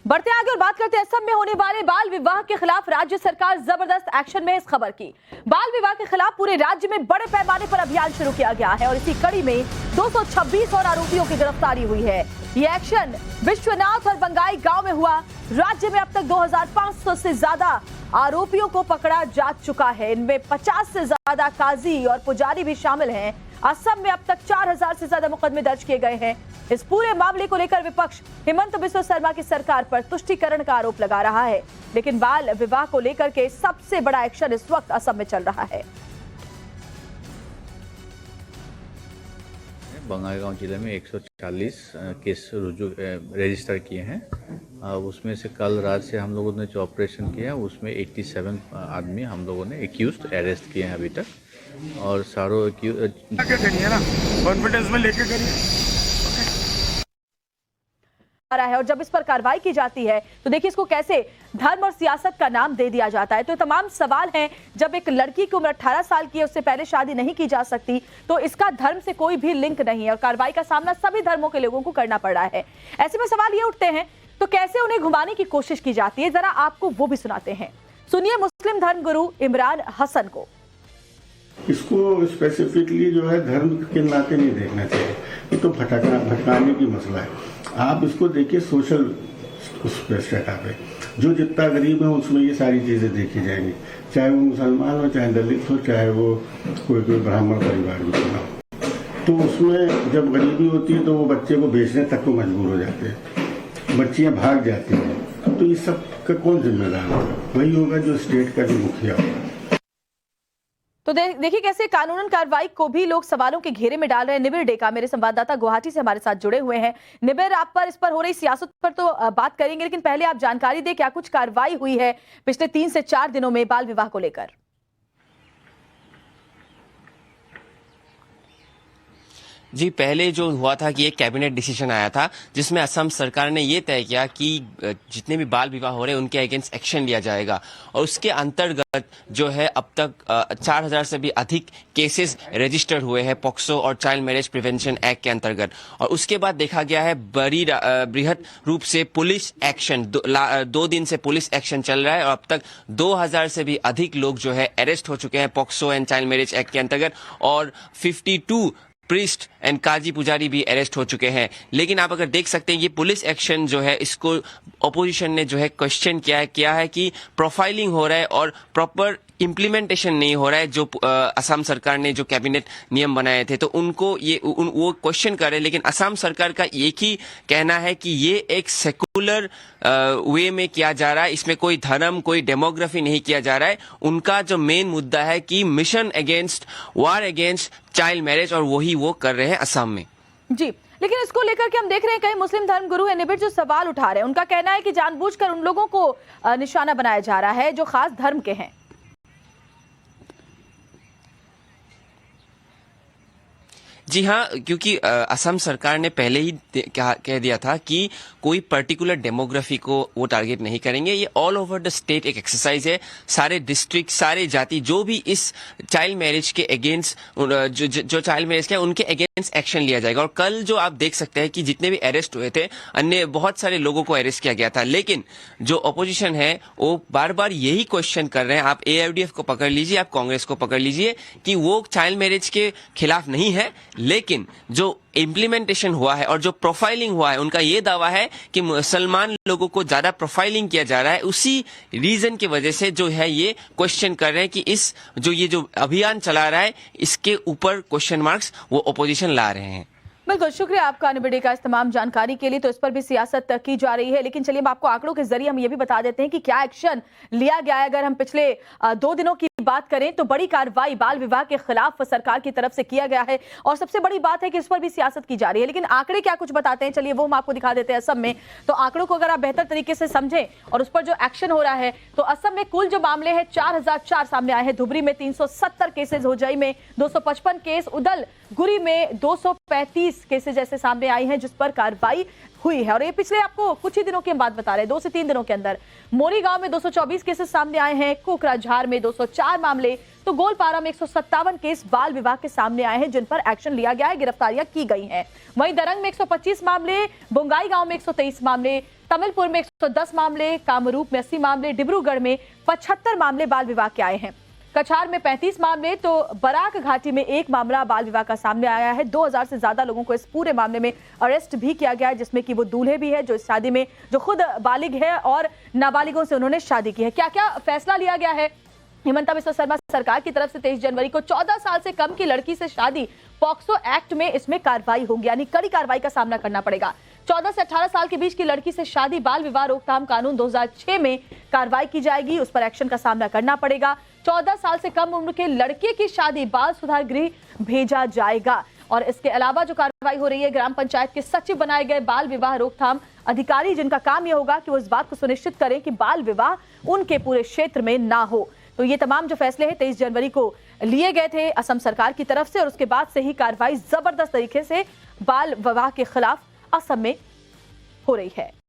बढ़ते आगे और बात करते हैं असम में होने वाले बाल विवाह के खिलाफ राज्य सरकार जबरदस्त एक्शन में। इस खबर की, बाल विवाह के खिलाफ पूरे राज्य में बड़े पैमाने पर अभियान शुरू किया गया है और इसी कड़ी में 226 और आरोपियों की गिरफ्तारी हुई है। ये एक्शन विश्वनाथ और बंगाई गांव में हुआ। राज्य में अब तक 2500 से ज्यादा आरोपियों को पकड़ा जा चुका है। इनमें 50 से ज्यादा काजी और पुजारी भी शामिल हैं। असम में अब तक 4000 से ज्यादा मुकदमे दर्ज किए गए हैं। इस पूरे मामले को लेकर विपक्ष हिमंत बिस्वा शर्मा की सरकार पर तुष्टीकरण का आरोप लगा रहा है, लेकिन बाल विवाह को लेकर के सबसे बड़ा एक्शन इस वक्त असम में चल रहा है। बंगाईगांव जिले में 140 केस रजिस्टर किए हैं। उसमें से कल रात से हम लोगों ने जो ऑपरेशन किया उसमें 87 आदमी हम लोगों ने एक्यूज्ड अरेस्ट किए हैं अभी तक। और सारों करिए ना, कॉन्फिडेंस में लेके करिए रहा है। और जब इस पर कार्रवाई की जाती है तो देखिए इसको कैसे धर्म और सियासत का नाम दे दिया जाता है। तो तमाम सवाल हैं, जब एक लड़की की उम्र 18 साल की है, उससे पहले शादी नहीं की जा सकती, तो इसका धर्म से कोई भी लिंक नहीं है और कार्रवाई का सामना सभी धर्मों के लोगों को करना पड़ रहा है। ऐसे में सवाल ये उठते हैं, तो कैसे उन्हें घुमाने की कोशिश की जाती है, जरा आपको वो भी सुनाते हैं। सुनिए मुस्लिम धर्म गुरु इमरान हसन को। इसको स्पेसिफिकली जो है धर्म के नाते नहीं देखना चाहिए, ये तो भटकाने की मसला है। आप इसको देखिए सोशल उस स्टेटा पे, जो जितना गरीब है उसमें ये सारी चीजें देखी जाएंगी, चाहे वो मुसलमान हो, चाहे दलित हो, चाहे वो कोई ब्राह्मण परिवार में ना हो। तो उसमें जब गरीबी होती है तो वो बच्चे को बेचने तक को मजबूर हो जाते हैं, बच्चियां भाग जाती हैं। तो इस सब का कौन जिम्मेदार होगा? वही होगा जो स्टेट का जो मुखिया होगा। तो देखिए कैसे कानूनन कार्रवाई को भी लोग सवालों के घेरे में डाल रहे हैं। निबिर डेका मेरे संवाददाता गुवाहाटी से हमारे साथ जुड़े हुए हैं। निबिर, आप पर इस पर हो रही सियासत पर तो बात करेंगे, लेकिन पहले आप जानकारी दें, क्या कुछ कार्रवाई हुई है पिछले 3 से 4 दिनों में बाल विवाह को लेकर? जी, पहले जो हुआ था कि एक कैबिनेट डिसीजन आया था जिसमें असम सरकार ने ये तय किया कि जितने भी बाल विवाह हो रहे हैं उनके अगेंस्ट एक्शन लिया जाएगा। और उसके अंतर्गत जो है अब तक 4000 से भी अधिक केसेस रजिस्टर्ड हुए हैं पॉक्सो और चाइल्ड मैरिज प्रिवेंशन एक्ट के अंतर्गत। और उसके बाद देखा गया है बृहद रूप से पुलिस एक्शन, 2 दिन से पुलिस एक्शन चल रहा है और अब तक 2000 से भी अधिक लोग जो है अरेस्ट हो चुके हैं POCSO and child marriage act के अंतर्गत और 52 प्रीस्ट एंड काजी पुजारी भी अरेस्ट हो चुके हैं। लेकिन आप अगर देख सकते हैं ये पुलिस एक्शन जो है इसको ऑपोजिशन ने जो है क्वेश्चन किया है कि प्रोफाइलिंग हो रहा है और प्रॉपर इम्प्लीमेंटेशन नहीं हो रहा है। जो असम सरकार ने जो कैबिनेट नियम बनाए थे तो उनको वो क्वेश्चन कर रहे हैं। लेकिन असम सरकार का एक ही कहना है कि ये एक सेकुलर वे में किया जा रहा है, इसमें कोई धर्म कोई डेमोग्राफी नहीं किया जा रहा है। उनका जो मेन मुद्दा है कि मिशन अगेंस्ट वार अगेंस्ट चाइल्ड मैरिज, और वही वो कर रहे हैं असम में। जी, लेकिन इसको लेकर के हम देख रहे हैं कई मुस्लिम धर्म गुरु है निबिर जो सवाल उठा रहे हैं। उनका कहना है कि जानबूझकर उन लोगों को निशाना बनाया जा रहा है जो खास धर्म के हैं। जी हाँ, क्योंकि असम सरकार ने पहले ही कह दिया था कि कोई पर्टिकुलर डेमोग्राफी को वो टारगेट नहीं करेंगे। ये ऑल ओवर द स्टेट एक एक्सरसाइज है, सारे डिस्ट्रिक्ट सारे जाति जो भी इस चाइल्ड मैरिज के अगेंस्ट जो चाइल्ड मैरिज के उनके अगेंस्ट एक्शन लिया जाएगा। और कल जो आप देख सकते हैं कि जितने भी अरेस्ट हुए थे, अन्य बहुत सारे लोगों को अरेस्ट किया गया था। लेकिन जो अपोजिशन है वो बार बार यही क्वेश्चन कर रहे हैं, आप AIUDF को पकड़ लीजिए, आप कांग्रेस को पकड़ लीजिए, कि वो चाइल्ड मैरिज के खिलाफ नहीं है, लेकिन जो इम्प्लीमेंटेशन हुआ है और जो प्रोफाइलिंग हुआ है, उनका ये दावा है कि मुसलमान लोगों को ज्यादा प्रोफाइलिंग किया जा रहा है। उसी रीजन की वजह से जो है ये क्वेश्चन कर रहे हैं कि ये जो अभियान चला रहा है इसके ऊपर क्वेश्चन मार्क्स वो ऑपोजिशन ला रहे हैं। बिल्कुल, शुक्रिया आपका निबिर का इस तमाम जानकारी के लिए। तो इस पर भी सियासत की जा रही है, लेकिन चलिए हम आपको आंकड़ों के जरिए हम ये भी बता देते हैं कि क्या एक्शन लिया गया है। अगर हम पिछले 2 दिनों की बात करें तो बड़ी कार्रवाई बाल विवाह के खिलाफ सरकार की तरफ से किया गया है और सबसे बड़ी बात है कि इस पर भी सियासत की जा रही है। लेकिन आंकड़े क्या कुछ बताते हैं, चलिए वो हम आपको दिखा देते हैं। असम में तो आंकड़ों को अगर आप बेहतर तरीके से समझें और उस पर जो एक्शन हो रहा है, तो असम में कुल जो मामले हैं 4004 सामने आए हैं। धुबरी में 370 केसेज, होजाई में 255 केस, उदलगुरी में 235 केसेज ऐसे सामने आई हैं जिस पर कार्रवाई हुई है। और ये पिछले आपको कुछ ही दिनों की हम बात बता रहे हैं, 2 से 3 दिनों के अंदर मोरीगांव में 224 केसेस सामने आए हैं, कोकराझार में 204 मामले, तो गोलपारा में 157 केस बाल विवाह के सामने आए हैं जिन पर एक्शन लिया गया है, गिरफ्तारियां की गई हैं। वहीं दरंग में 125 मामले, बोंगाई गांव में 123 मामले, तमिलपुर में 110 मामले, कामरूप में 80 मामले, डिब्रूगढ़ में 75 मामले बाल विवाह के आए हैं। कछार में 35 मामले तो बराक घाटी में 1 मामला बाल विवाह का सामने आया है। 2000 से ज्यादा लोगों को इस पूरे मामले में अरेस्ट भी किया गया है, जिसमें कि वो दूल्हे भी है जो इस शादी में जो खुद बालिग है और नाबालिगों से उन्होंने शादी की है। क्या क्या फैसला लिया गया है? हिमंता बिस्वा शर्मा सरकार की तरफ से 23 जनवरी को 14 साल से कम की लड़की से शादी पॉक्सो एक्ट में इसमें कार्रवाई होगी, यानी कड़ी कार्रवाई का सामना करना पड़ेगा। 14 से 18 साल के बीच की लड़की से शादी बाल विवाह रोकथाम कानून 2006 में कार्रवाई की जाएगी, उस पर एक्शन का सामना करना पड़ेगा। 14 साल से कम उम्र के लड़के की शादी बाल सुधार गृह भेजा जाएगा। और इसके अलावा जो कार्रवाई हो रही है, ग्राम पंचायत के सचिव बनाए गए बाल विवाह रोकथाम अधिकारी, जिनका काम यह होगा कि वो इस बात को सुनिश्चित करें कि बाल विवाह उनके पूरे क्षेत्र में ना हो। तो ये तमाम जो फैसले हैं 23 जनवरी को लिए गए थे असम सरकार की तरफ से, और उसके बाद से ही कार्रवाई जबरदस्त तरीके से बाल विवाह के खिलाफ असम में हो रही है।